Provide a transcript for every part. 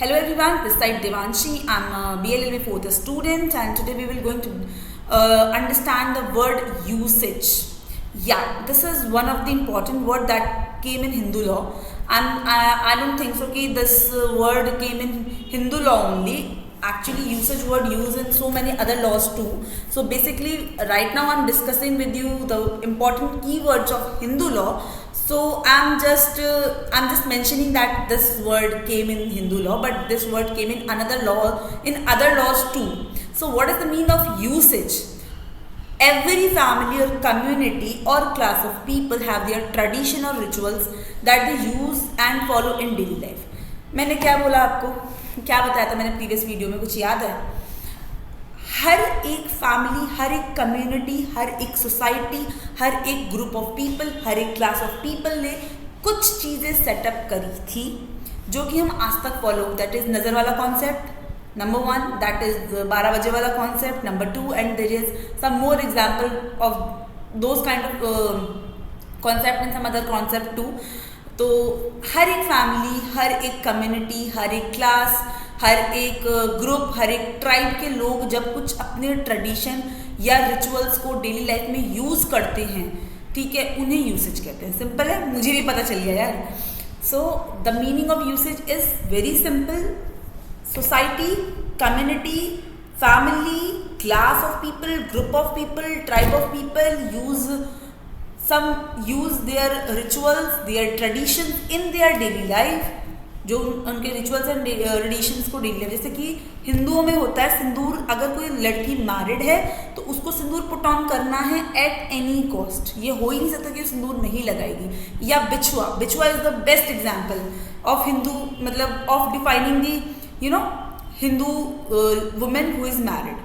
Hello everyone, this side Devanshi. I'm a BLLB 4th student and today we will going to understand the word usage. Yeah, this is one of the important word that came in Hindu law, and I don't think so कि this word came in Hindu law only. Actually, usage word used in so many other laws too. So basically, right now I'm discussing with you the important keywords of Hindu law. So I'm just mentioning that this word came in Hindu law, but this word came in another law, in other laws too. So what is the meaning of usage? Every family or community or class of people have their tradition or rituals that they use and follow in daily life. मैंने क्या बोला आपको, क्या बताया था मैंने previous video में, कुछ याद है? हर एक फैमिली, हर एक कम्युनिटी, हर एक सोसाइटी, हर एक ग्रुप ऑफ पीपल, हर एक क्लास ऑफ पीपल ने कुछ चीज़ें सेटअप करी थी जो कि हम आज तक फॉलो, दैट इज नज़र वाला कॉन्सेप्ट नंबर 1, दैट इज 12 बजे वाला concept number 2, and there is some more example of those kind of concept and some other concept too. तो हर एक फैमिली, हर एक कम्युनिटी, हर एक क्लास, हर एक ग्रुप, हर एक ट्राइब के लोग जब कुछ अपने ट्रेडिशन या रिचुअल्स को डेली लाइफ में यूज़ करते हैं, ठीक है, उन्हें यूसेज कहते हैं. सिंपल है, मुझे भी पता चल गया यार. So the meaning of usage is very simple. Society, community, family, class of people, group of people, tribe of people use their rituals, their traditions in their daily life. जो उनके रिचुअल्स एंड ट्रेडिशंस को daily life, जैसे कि हिंदुओं में होता है सिंदूर. अगर कोई लड़की मैरिड है तो उसको सिंदूर पुट ऑन करना है एट एनी कॉस्ट. ये हो ही नहीं सकता कि सिंदूर नहीं लगाएगी. या बिछुआ is the best example of Hindu, मतलब of defining the Hindu women who is married.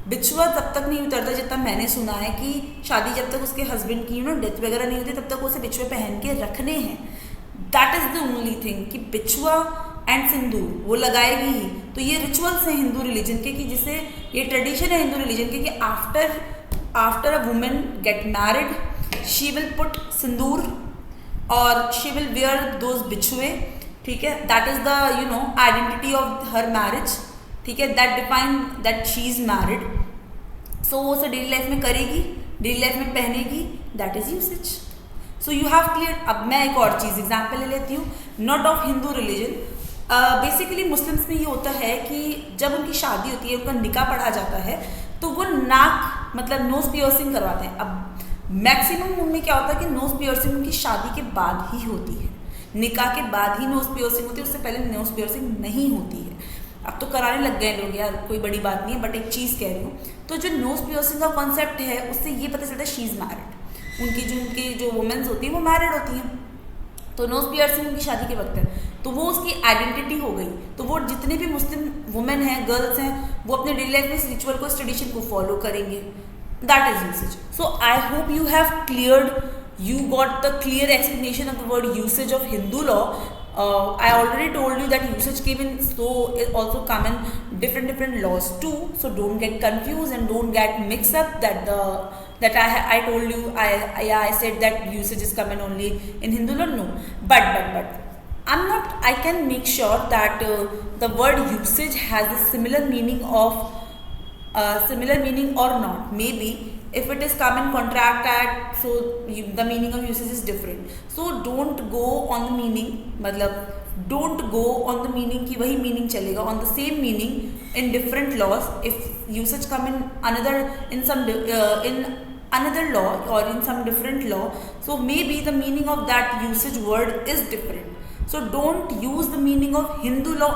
बिछुआ तब तक नहीं उतरता जितना मैंने सुना है कि शादी जब तक उसके हस्बैंड की डेथ वगैरह नहीं होती तब तक उसे बिछुए पहन के रखने हैं. That is the only thing कि बिछुआ एंड सिंदूर वो लगाएगी ही. तो ये रिचुअल्स हैं हिंदू रिलीजन के, कि जिसे ये ट्रेडिशन है हिंदू रिलीजन के कि after a women get married she will put sindoor और शी विल वेयर दोज बिछुए. ठीक है, that is the identity of her marriage. ठीक है, that define that she is married. So वो उसे डेली लाइफ में करेगी, डेली लाइफ में पहनेगी. That is usage. So you have clear. अब मैं एक और चीज़ एग्जाम्पल ले लेती हूँ, not of Hindu religion. Basically Muslims में ये होता है कि जब उनकी शादी होती है, उनका निकाह पढ़ा जाता है, तो वो नाक मतलब नोज पियर्सिंग करवाते हैं. अब मैक्सिमम उनमें क्या होता है कि नोज पियर्सिंग उनकी शादी के बाद ही होती है, निकाह के बाद ही नोज पियर्सिंग होती है, उससे पहले नोज पियर्सिंग नहीं होती है. अब तो कराने लग गए लोग यार, कोई बड़ी बात नहीं है, बट एक चीज़ कह रही हूँ. तो जो नोज पियर्सिंग का कॉन्सेप्ट है उससे ये पता चलता है शी इज़ मैरिड. उनकी जो वुमेन्स होती हैं वो मैरिड होती हैं, तो नोज पियर्सिंग उनकी शादी के वक्त है, तो वो उसकी आइडेंटिटी हो गई. तो वो जितने भी मुस्लिम वुमेन हैं, गर्ल्स हैं, वो अपने डेली लाइफ में इस रिचुअल को, इस ट्रेडिशन को फॉलो करेंगे. That is usage. So I hope you have cleared, you got the clear explanation of the word usage of Hindu law. I already told you that usage came in, so it also come in different laws too. So don't get confused and don't get mixed up that I told you I said that usage is coming only in Hindu law. No, but I can make sure that the word usage has a similar meaning or not. Maybe if it is come in contract act, so the meaning of usage is different. So don't go on the meaning, मतलब don't go on the meaning कि वही meaning चलेगा, on the same meaning in different laws. If usage come in another law or in some different law, so maybe the meaning of that usage word is different. So don't use the meaning of Hindu law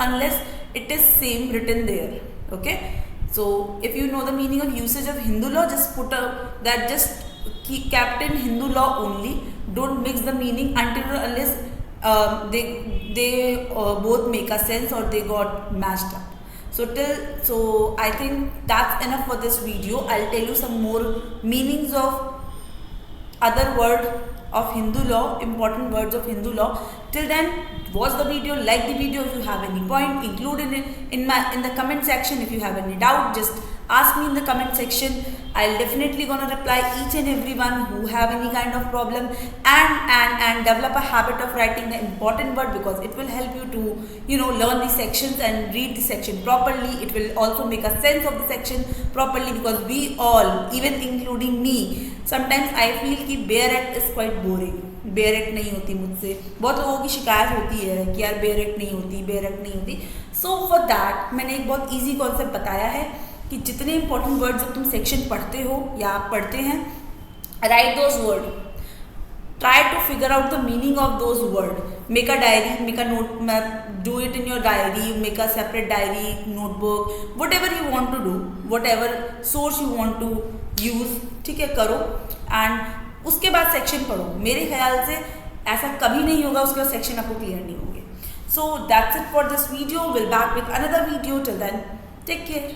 unless it is same written there. Okay. So if you know the meaning of usage of Hindu law, just put just keep kept in Hindu law only. Don't mix the meaning unless they both make a sense or they got matched up. So I think that's enough for this video. I'll tell you some more meanings of other word of Hindu law, important words of Hindu law. Till then, watch the video, like the video. If you have any point, include it in the comment section. If you have any doubt, just ask me in the comment section. I'll definitely gonna reply each and everyone who have any kind of problem, and develop a habit of writing the important word, because it will help you to learn the sections and read the section properly. It will also make a sense of the section properly, because we all, even including me, sometimes I feel कि bare act is quite boring. Bare act नहीं होती मुझसे, बहुत लोगों की शिकायत होती है कि यार बेयर एक्ट नहीं होती, बेयर एक्ट नहीं होती. सो फॉर दैट मैंने एक बहुत ईजी कॉन्सेप्ट बताया है कि जितने इंपॉर्टेंट वर्ड जब तुम सेक्शन पढ़ते हो या आप पढ़ते हैं, right those word, try to figure out the meaning of those words. Make a diary, make a note, do it in your diary, make a separate diary, notebook, whatever you want to do, whatever source you want to use, ठीक है, करो. And उसके बाद section पढ़ो. मेरे ख्याल से ऐसा कभी नहीं होगा उसके बाद सेक्शन आपको क्लियर नहीं होंगे. So that's it for this video. Will back with another video. Till then take care.